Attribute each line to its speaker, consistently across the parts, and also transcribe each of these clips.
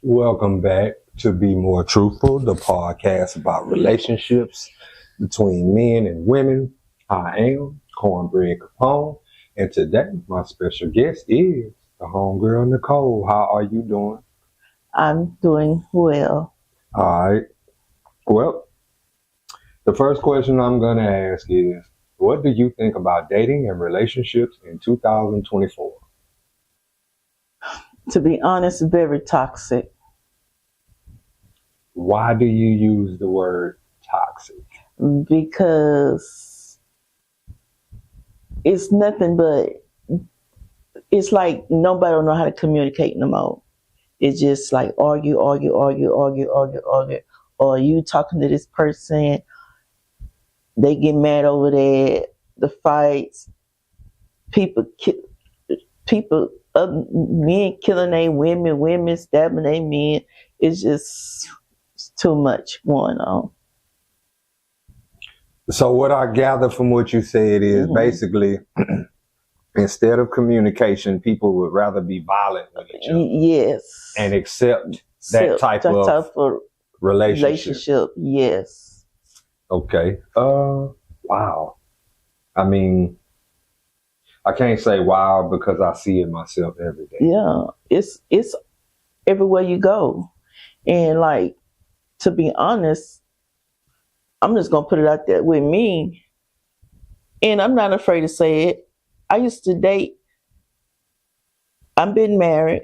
Speaker 1: Welcome back to Be More Truthful, the podcast about relationships between men and women. I am Cornbread Capone, and today my special guest is the homegirl Nicole. How are you doing?
Speaker 2: I'm doing well.
Speaker 1: All right. Well, the first question I'm going to ask is, what do you think about dating and relationships in 2024?
Speaker 2: To be honest, very toxic.
Speaker 1: Why do you use the word toxic?
Speaker 2: Because it's nothing but, it's like nobody don't know how to communicate no more. It's just like argue. Or you talking to this person, they get mad over that, the fights, men killing their women, women stabbing their men. It's just too much going on.
Speaker 1: So what I gather from what you said is basically, instead of communication, people would rather be violent with each other.
Speaker 2: Yes.
Speaker 1: And accept that type of relationship.
Speaker 2: Yes.
Speaker 1: Okay. Wow. I mean, I can't say wow because I see it myself every day.
Speaker 2: Yeah. It's everywhere you go. And like, to be honest, I'm just going to put it out there with me. And I'm not afraid to say it. I used to date. I've been married.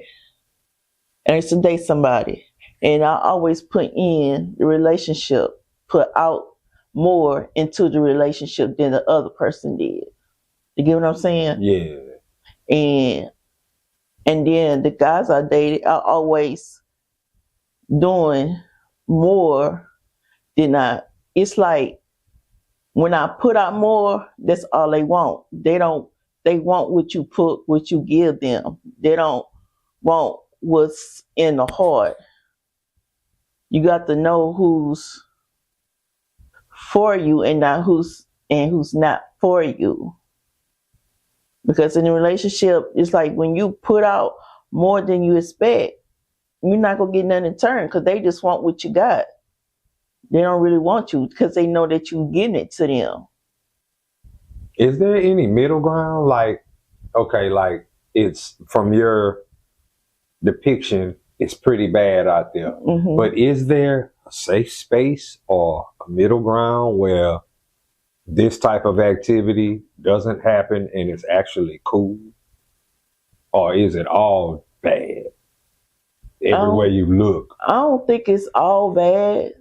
Speaker 2: And I used to date somebody. And I always put in the relationship, put out more into the relationship than the other person did. You get what I'm saying?
Speaker 1: Yeah.
Speaker 2: And then the guys I dated are always doing more than it's like when I put out more, that's all they want. They want what you give them. They don't want what's in the heart. You got to know who's for you and who's not for you. Because in a relationship, it's like when you put out more than you expect, you're not going to get nothing in turn because they just want what you got. They don't really want you because they know that you're giving it to them.
Speaker 1: Is there any middle ground? Like it's from your depiction, it's pretty bad out there.
Speaker 2: Mm-hmm.
Speaker 1: But is there a safe space or a middle ground where this type of activity doesn't happen and it's actually cool? Or is it all bad everywhere you look?
Speaker 2: I don't think it's all bad.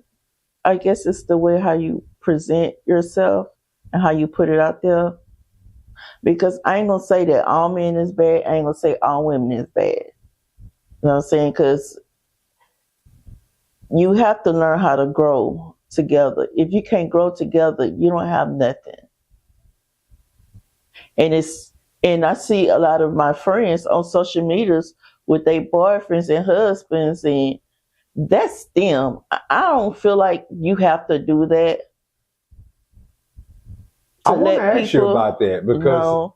Speaker 2: I guess it's the way how you present yourself and how you put it out there. Because I ain't going to say that all men is bad. I ain't going to say all women is bad. You know what I'm saying? Because you have to learn how to grow together. If you can't grow together, you don't have nothing. And I see a lot of my friends on social medias with their boyfriends and husbands, and that's them. I don't feel like you have to do that.
Speaker 1: I want to ask you about that because,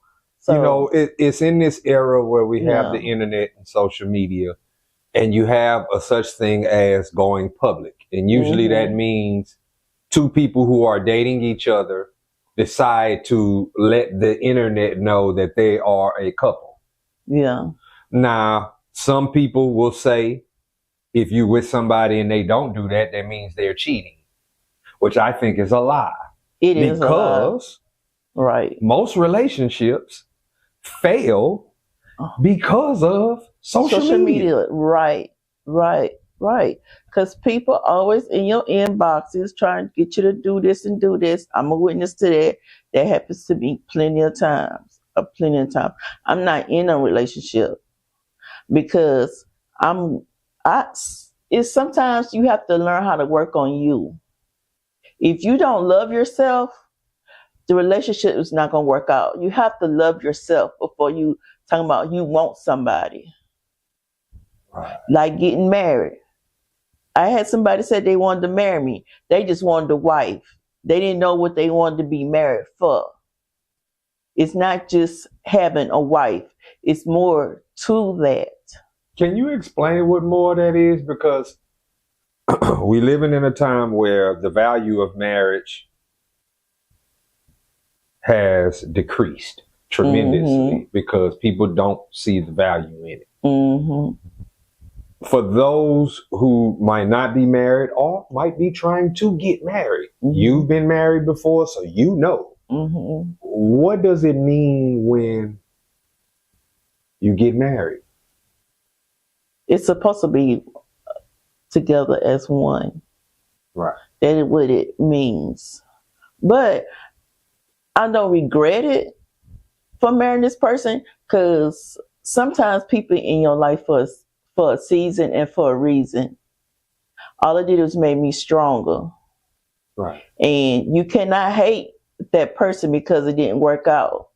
Speaker 1: it's in this era where we have the internet and social media, and you have a such thing as going public. And usually that means two people who are dating each other decide to let the internet know that they are a couple.
Speaker 2: Yeah.
Speaker 1: Now, some people will say, if you're with somebody and they don't do that, that means they're cheating, which I think is a lie.
Speaker 2: It is
Speaker 1: because most relationships fail because of social media.
Speaker 2: Right. Because people always in your inboxes trying to get you to do this and do this. I'm a witness to that. That happens to me plenty of times. I'm not in a relationship because it's sometimes you have to learn how to work on you. If you don't love yourself, the relationship is not going to work out. You have to love yourself before you talking about you want somebody.
Speaker 1: Right.
Speaker 2: Like getting married. I had somebody said they wanted to marry me. They just wanted a wife. They didn't know what they wanted to be married for. It's not just having a wife. It's more to that.
Speaker 1: Can you explain what more that is? Because we living in a time where the value of marriage has decreased tremendously because people don't see the value in it. For those who might not be married or might be trying to get married, you've been married before, so you know. What does it mean when you get married?
Speaker 2: It's supposed to be together as one.
Speaker 1: Right.
Speaker 2: That is what it means. But I don't regret it for marrying this person, because sometimes people in your life for a season and for a reason. All it did was make me stronger.
Speaker 1: Right.
Speaker 2: And you cannot hate that person because it didn't work out.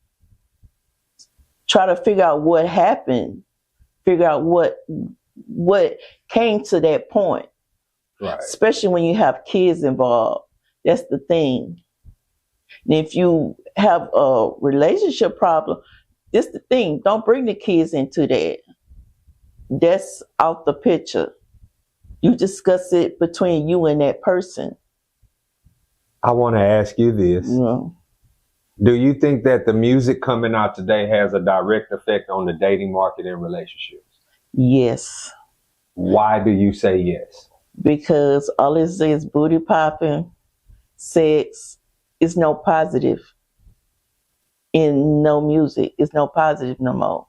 Speaker 2: Try to figure out what happened. Figure out what came to that point.
Speaker 1: Right.
Speaker 2: Especially when you have kids involved. That's the thing. And if you have a relationship problem, this the thing. Don't bring the kids into that. That's out the picture. You discuss it between you and that person.
Speaker 1: I want to ask you this. Do you think that the music coming out today has a direct effect on the dating market and relationships?
Speaker 2: Yes.
Speaker 1: Why do you say yes?
Speaker 2: Because all it is booty popping, sex. Is no positive in no music. It's no positive no more.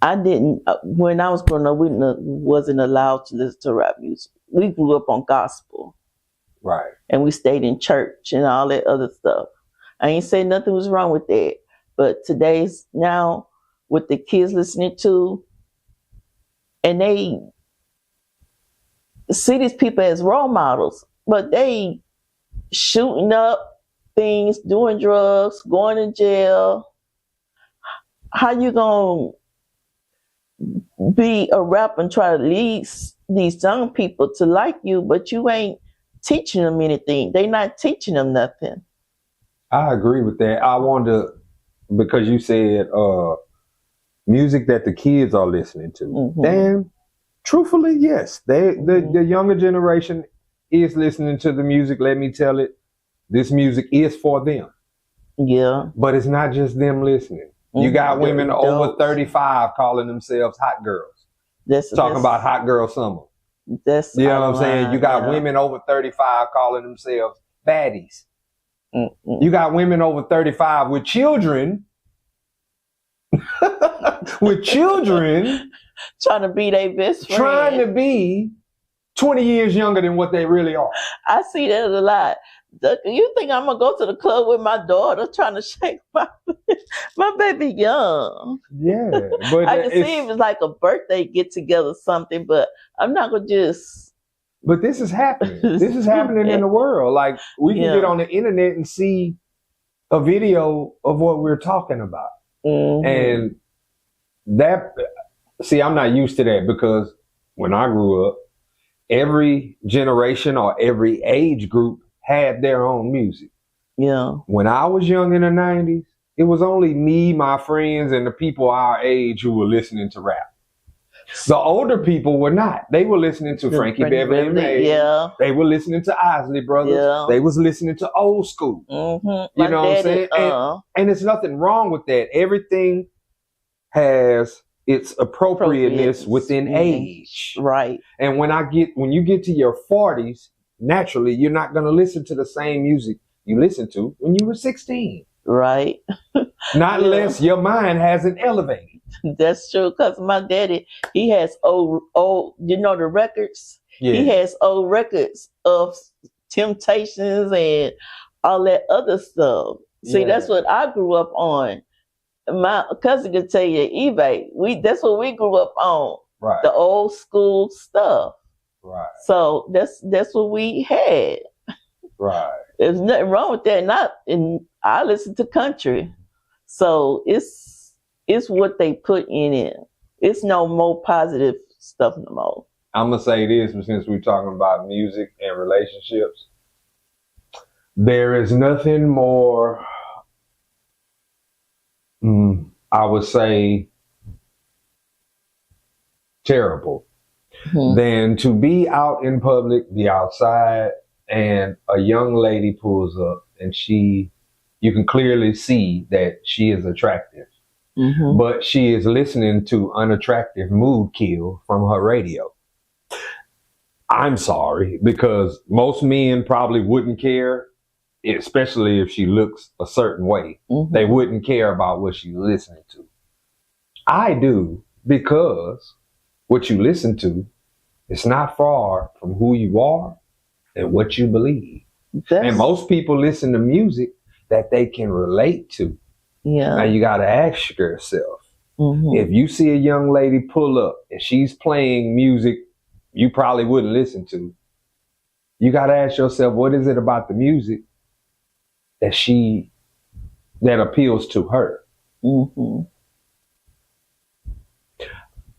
Speaker 2: I didn't, when I was growing up, we wasn't allowed to listen to rap music. We grew up on gospel.
Speaker 1: Right.
Speaker 2: And we stayed in church and all that other stuff. I ain't saying nothing was wrong with that. But today's now, what the kids listening to, and they see these people as role models, but they shooting up things, doing drugs, going to jail. How you gonna be a rapper and try to lead these young people to like you, but you ain't teaching them anything? They not teaching them nothing.
Speaker 1: I agree with that. I wonder, because you said music that the kids are listening to. And truthfully, yes, the younger generation is listening to the music. Let me tell it, this music is for them.
Speaker 2: Yeah.
Speaker 1: But it's not just them listening. You got women over 35 calling themselves hot girls. Talking about hot girl summer. You know what I'm saying? You got women over 35 calling themselves baddies. You got women over 35 with children. With children.
Speaker 2: Trying to be their best friend.
Speaker 1: Trying to be 20 years younger than what they really are.
Speaker 2: I see that a lot. You think I'm going to go to the club with my daughter trying to shake my baby young?
Speaker 1: Yeah. But
Speaker 2: I can see it was like a birthday get together something, but I'm not going to just...
Speaker 1: But this is happening. This is happening in the world. Like, we can get on the internet and see a video of what we're talking about. And that... See, I'm not used to that, because when I grew up, every generation or every age group had their own music.
Speaker 2: Yeah.
Speaker 1: When I was young in the 90s, it was only me, my friends, and the people our age who were listening to rap. The older people were not. They were listening to Frankie Beverly and Maze.
Speaker 2: Yeah.
Speaker 1: They were listening to Isley Brothers. Yeah. They was listening to old school. You know what I'm saying? And there's nothing wrong with that. Everything has its appropriateness within age.
Speaker 2: Right.
Speaker 1: And when you get to your 40s, naturally, you're not going to listen to the same music you listened to when you were 16.
Speaker 2: Right.
Speaker 1: Not unless your mind hasn't elevated.
Speaker 2: That's true, because my daddy, he has old, you know, the records? Yeah. He has old records of Temptations and all that other stuff. See, that's what I grew up on. My cousin could tell you, eBay. That's what we grew up on.
Speaker 1: Right.
Speaker 2: The old school stuff.
Speaker 1: Right.
Speaker 2: So that's what we had.
Speaker 1: Right.
Speaker 2: There's nothing wrong with that. I listen to country. So it's what they put in it. It's no more positive stuff no more.
Speaker 1: I'm going to say this, since we're talking about music and relationships. There is nothing more, I would say, terrible than to be out in public, be outside, and a young lady pulls up and you can clearly see that she is attractive, but she is listening to unattractive mood kill from her radio. I'm sorry, because most men probably wouldn't care, especially if she looks a certain way. They wouldn't care about what she's listening to. I do, because what you listen to is not far from who you are and what you believe. And most people listen to music that they can relate to. Yeah. Now you got to ask yourself, if you see a young lady pull up and she's playing music you probably wouldn't listen to, you got to ask yourself, what is it about the music that appeals to her?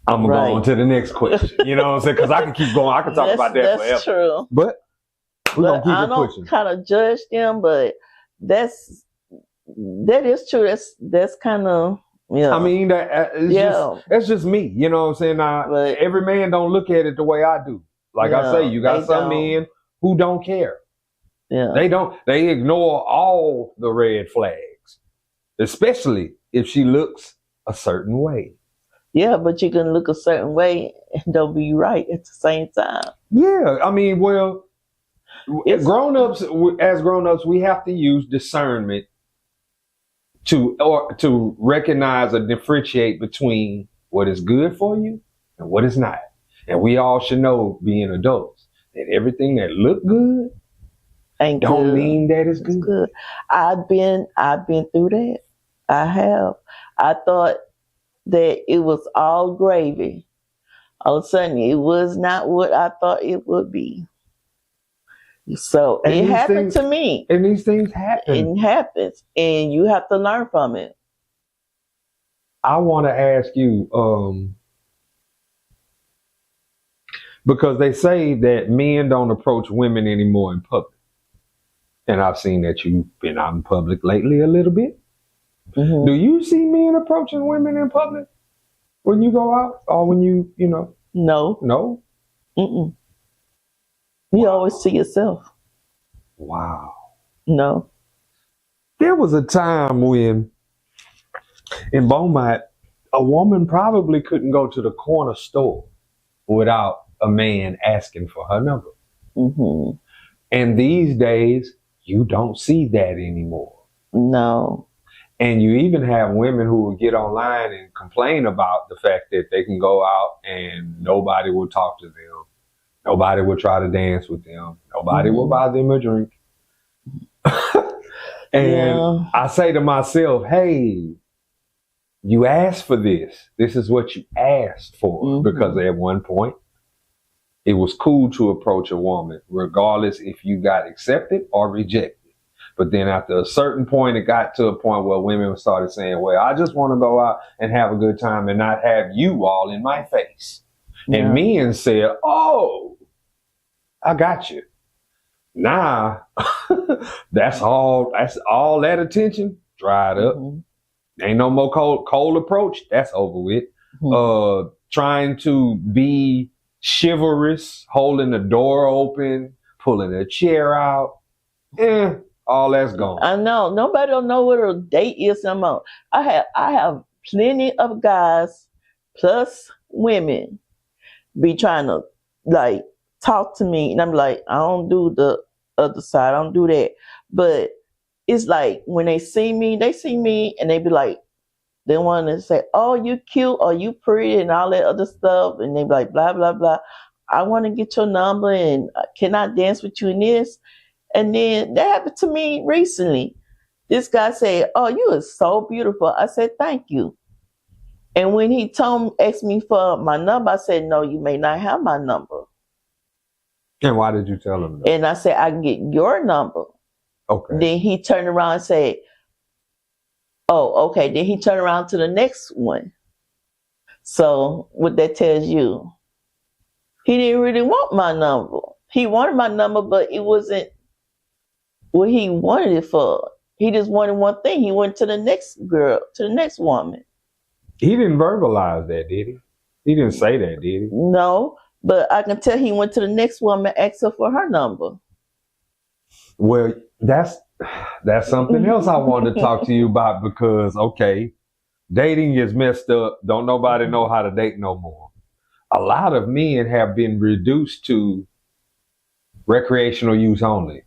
Speaker 1: I'm going to go on to the next question. You know what I'm saying? Because I can keep going. I can talk about that forever. That's true. But we're going to keep it pushing. I don't kind
Speaker 2: of judge them, but that is true. That's kind of, you know.
Speaker 1: I mean, that's just me. You know what I'm saying? But every man don't look at it the way I do. Like I say, you got some men who don't care. Yeah. They ignore all the red flags, especially if she looks a certain way.
Speaker 2: Yeah, but you can look a certain way and don't be right at the same time.
Speaker 1: Yeah, I mean, well, as grown-ups, we have to use discernment to recognize or differentiate between what is good for you and what is not. And we all should know, being adults, that everything that look good don't mean that it's good.
Speaker 2: I've been through that. I have. I thought that it was all gravy. All of a sudden, it was not what I thought it would be. So it happened to me.
Speaker 1: And these things happen.
Speaker 2: It happens. And you have to learn from it.
Speaker 1: I want to ask you, because they say that men don't approach women anymore in public. And I've seen that you've been out in public lately a little bit. Do you see men approaching women in public when you go out, or when you know?
Speaker 2: No. You always see yourself.
Speaker 1: Wow.
Speaker 2: No.
Speaker 1: There was a time when in Beaumont, a woman probably couldn't go to the corner store without a man asking for her number. And these days, you don't see that anymore.
Speaker 2: No.
Speaker 1: And you even have women who will get online and complain about the fact that they can go out and nobody will talk to them. Nobody will try to dance with them. Nobody will buy them a drink. And I say to myself, hey, you asked for this. This is what you asked for. Because at one point, it was cool to approach a woman, regardless if you got accepted or rejected. But then after a certain point, it got to a point where women started saying, well, I just want to go out and have a good time and not have you all in my face. And men said, oh, I got you. Now, that's all that attention dried up. Ain't no more cold approach. That's over with. Trying to be chivalrous, holding the door open, pulling a chair out. All that's gone.
Speaker 2: I know. Nobody don't know what a date is no more. I have plenty of guys plus women be trying to like talk to me, and I'm like, I don't do the other side. I don't do that. But it's like when they see me, and they be like, they want to say, oh, you cute, or you pretty, and all that other stuff, and they be like, blah blah blah. I want to get your number, and can I dance with you in this? And then that happened to me recently. This guy said, oh, you are so beautiful. I said, thank you. And when he asked me for my number, I said, no, you may not have my number.
Speaker 1: And why did you tell him that?
Speaker 2: And I said, I can get your number.
Speaker 1: Okay.
Speaker 2: Then he turned around and said, oh, okay. Then he turned around to the next one. So what that tells you, he didn't really want my number. He wanted my number, but it wasn't what he wanted it for. He just wanted one thing. He went to the next girl, to the next woman.
Speaker 1: He didn't verbalize that, did he? He didn't say that, did he?
Speaker 2: No, but I can tell he went to the next woman, asked her for her number.
Speaker 1: Well, that's something else I wanted to talk to you about because, okay, dating is messed up. Don't nobody know how to date no more. A lot of men have been reduced to recreational use only,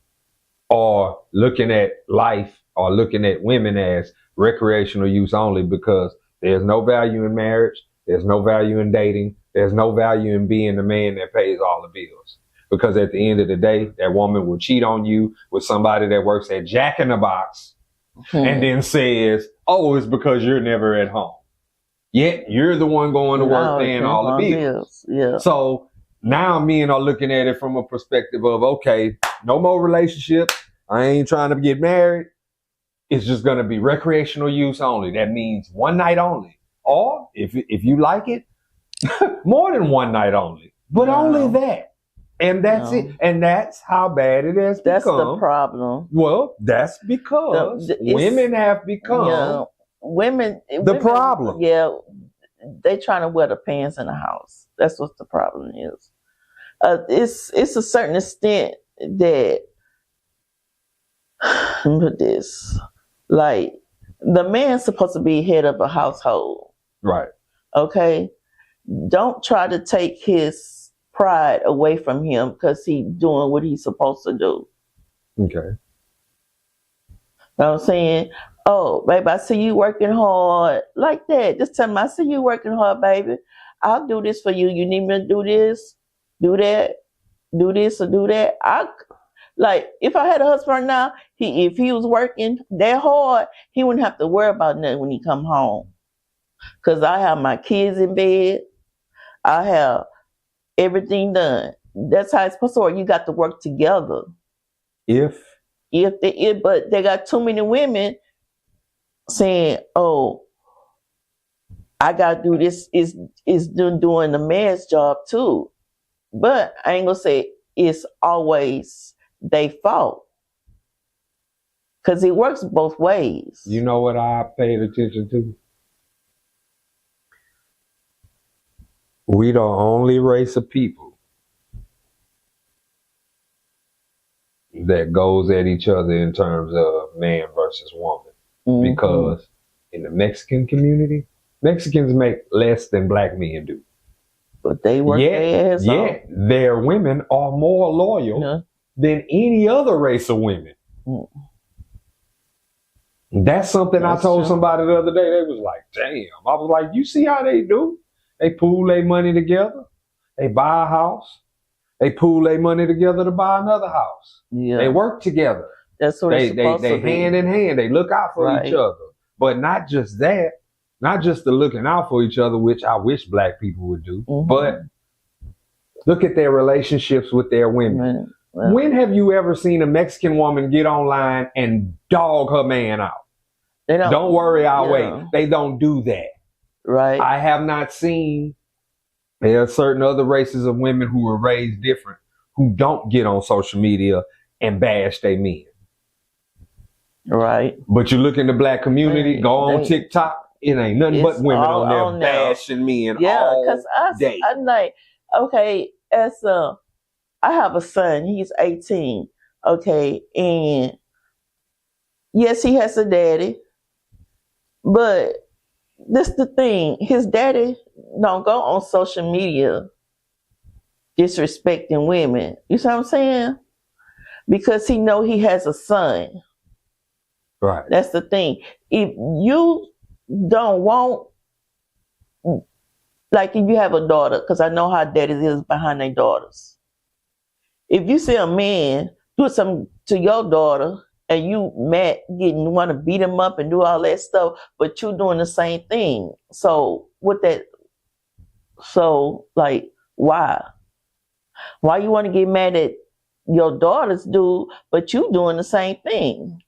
Speaker 1: or looking at life or looking at women as recreational use only because there's no value in marriage. There's no value in dating. There's no value in being the man that pays all the bills. Because at the end of the day, that woman will cheat on you with somebody that works at Jack in the Box and then says, oh, it's because you're never at home. Yet you're the one going to work paying all the bills.
Speaker 2: Yeah.
Speaker 1: So now men are looking at it from a perspective of, okay, no more relationships. I ain't trying to get married. It's just going to be recreational use only. That means one night only. Or if you like it, more than one night only. But only that. And that's it. And that's how bad it has become.
Speaker 2: That's the problem.
Speaker 1: Well, that's because women have become
Speaker 2: women
Speaker 1: problem.
Speaker 2: Yeah, they trying to wear the pants in the house. That's what the problem is. It's a certain extent that this, like, the man's supposed to be head of a household.
Speaker 1: Right.
Speaker 2: Okay? Don't try to take his pride away from him because he's doing what he's supposed to do.
Speaker 1: Okay.
Speaker 2: You know what I'm saying? Oh, baby, I see you working hard. Like that. Just tell me, I see you working hard, baby. I'll do this for you. You need me to do this, do that, do this or do that. Like, if I had a husband right now, if he was working that hard, he wouldn't have to worry about nothing when he come home. Because I have my kids in bed. I have everything done. That's how it's supposed to work. You got to work together. But they got too many women saying, oh, I got to do this, is doing the man's job too. But I ain't going to say it's always their fault. Because it works both ways.
Speaker 1: You know what I paid attention to? We the only race of people that goes at each other in terms of man versus woman. Mm-hmm. Because in the Mexican community, Mexicans make less than black men do.
Speaker 2: But they work their ass off.
Speaker 1: Their women are more loyal than any other race of women. Mm. That's something I told somebody the other day. They was like, damn. I was like, you see how they do? They pool their money together. They buy a house. They pool their money together to buy another house. Yeah. They work together.
Speaker 2: That's what it's supposed to be.
Speaker 1: They hand in hand. They look out for each other. But not just that. Not just the looking out for each other, which I wish black people would do. Mm-hmm. But look at their relationships with their women. Well, when have you ever seen a Mexican woman get online and dog her man out? Don't worry, I'll wait. They don't do that.
Speaker 2: Right.
Speaker 1: I have not seen. There are certain other races of women who were raised different who don't get on social media and bash their men.
Speaker 2: Right.
Speaker 1: But you look in the black community, go on TikTok, it ain't nothing but women on there bashing men all day.
Speaker 2: I'm like, okay, I have a son, he's 18, okay, and yes, he has a daddy, but this the thing, his daddy don't go on social media disrespecting women. You see what I'm saying? Because he know he has a son.
Speaker 1: Right.
Speaker 2: That's the thing. If you don't want, like if you have a daughter, because I know how daddies is behind their daughters. If you see a man do something to your daughter and you mad, you want to beat him up and do all that stuff, but you doing the same thing. So like, why? Why you want to get mad at your daughters do, but you doing the same thing?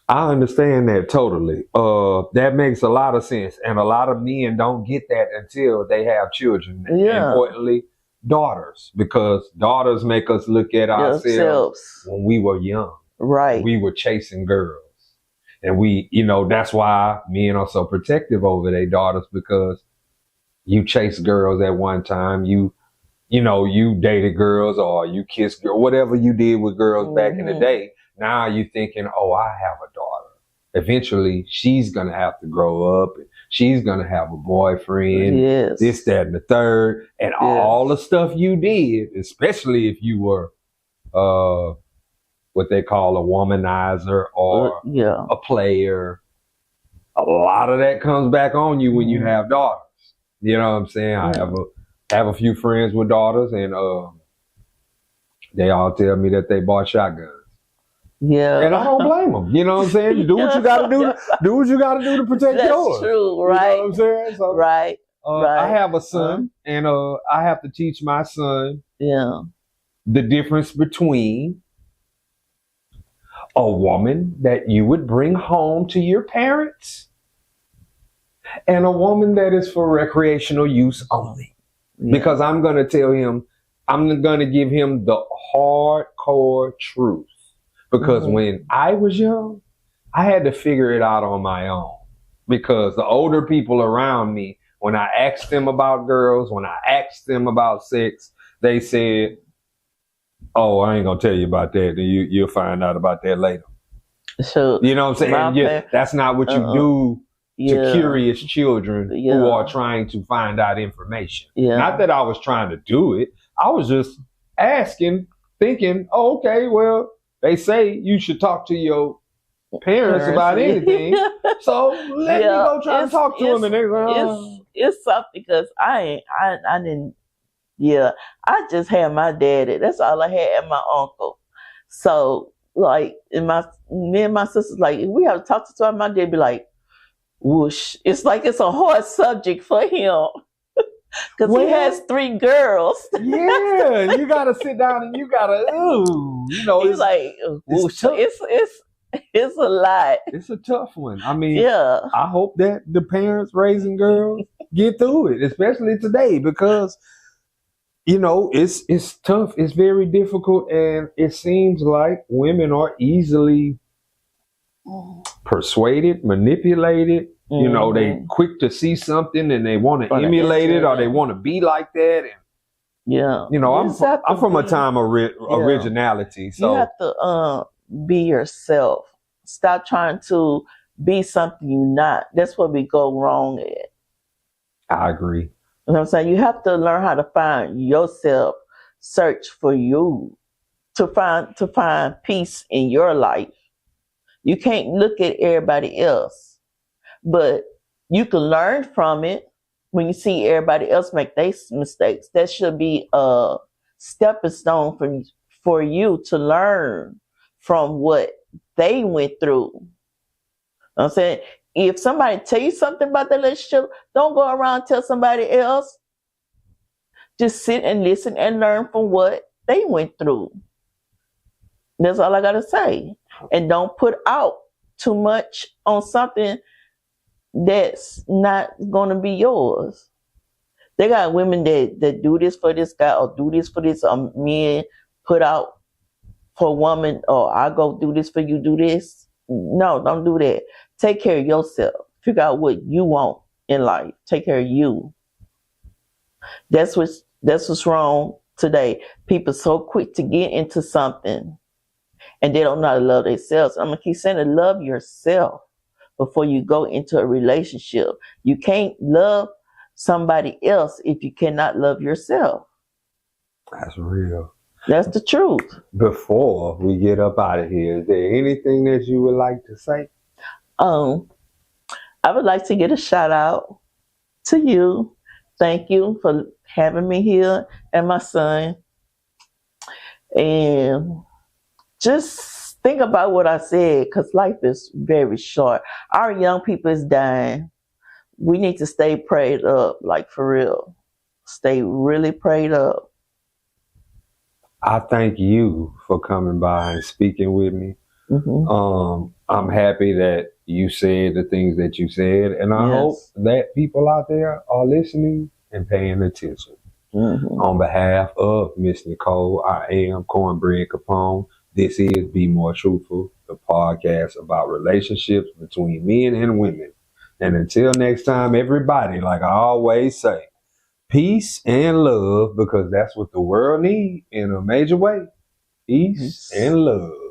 Speaker 1: I understand that totally. That makes a lot of sense. And a lot of men don't get that until they have children. Yeah. Importantly, daughters. Because daughters make us look at ourselves when we were young.
Speaker 2: Right.
Speaker 1: We were chasing girls. And we, that's why men are so protective over their daughters, because you chase girls at one time, you dated girls or you kissed girls, whatever you did with girls back in the day. Now you thinking, oh, I have a daughter. Eventually, she's going to have to grow up and she's going to have a boyfriend, this, that, and the third. And all the stuff you did, especially if you were what they call a womanizer or a player, a lot of that comes back on you when you have daughters. You know what I'm saying? I have a few friends with daughters, and they all tell me that they bought shotguns. Yeah, and I don't blame them. You know what I'm saying? Do what you got to do. Do what you got to do to protect yours.
Speaker 2: That's true, right?
Speaker 1: You know what I'm saying? So,
Speaker 2: right.
Speaker 1: I have a son, and I have to teach my son the difference between a woman that you would bring home to your parents and a woman that is for recreational use only. Because I'm going to tell him, I'm going to give him the hardcore truth. Because when I was young, I had to figure it out on my own. Because the older people around me, when I asked them about girls, when I asked them about sex, they said, oh, I ain't going to tell you about that. You'll find out about that later. So, you know what I'm saying? That's not what you do to curious children who are trying to find out information. Not that I was trying to do it. I was just asking, thinking, oh, okay, well, they say you should talk to your parents about anything. So let me go try to talk to them. And they're like,
Speaker 2: it's something, because I didn't. I just had my daddy. That's all I had, and my uncle. So like, me and my sisters, like, if we have to talk to someone, my dad be like, whoosh. It's like it's a hard subject for him. Because he has 3 girls.
Speaker 1: Yeah, you gotta sit down and you gotta,
Speaker 2: he's like, it's a lot.
Speaker 1: It's a tough one. I mean, I hope that the parents raising girls get through it, especially today, because it's tough. It's very difficult, and it seems like women are easily persuaded, manipulated. They quick to see something and they want to emulate it, or they want to be like that. And I'm from a time of originality. So
Speaker 2: you have to be yourself. Stop trying to be something you're not. That's where we go wrong at.
Speaker 1: I agree.
Speaker 2: You know what I'm saying? You have to learn how to find yourself, search for you, to find peace in your life. You can't look at everybody else, but you can learn from it. When you see everybody else make their mistakes, that should be a stepping stone for you to learn from what they went through. You know what I'm saying? If somebody tell you something about the relationship, don't go around and tell somebody else. Just sit and listen and learn from what they went through. That's all I got to say. And don't put out too much on something that's not going to be yours. They got women that do this for this guy, or do this for this, men put out for a woman, or I go do this for you, do this. No, don't do that. Take care of yourself. Figure out what you want in life. Take care of you. That's what's wrong today. People so quick to get into something and they don't know how to love themselves. I'm going to keep saying to love yourself before you go into a relationship. You can't love somebody else if you cannot love yourself.
Speaker 1: That's real.
Speaker 2: That's the truth.
Speaker 1: Before we get up out of here, is there anything that you would like to say?
Speaker 2: I would like to get a shout out to you. Thank you for having me here and my son. And just think about what I said, because life is very short. Our young people is dying. We need to stay prayed up, like for real. Stay really prayed up.
Speaker 1: I thank you for coming by and speaking with me. Mm-hmm. I'm happy that you said the things that you said, and I hope that people out there are listening and paying attention. Mm-hmm. On behalf of Miss Nicole, I am Cornbread Capone. This is Be More Truthful, the podcast about relationships between men and women. And until next time, everybody, like I always say, peace and love, because that's what the world needs in a major way. Peace and love.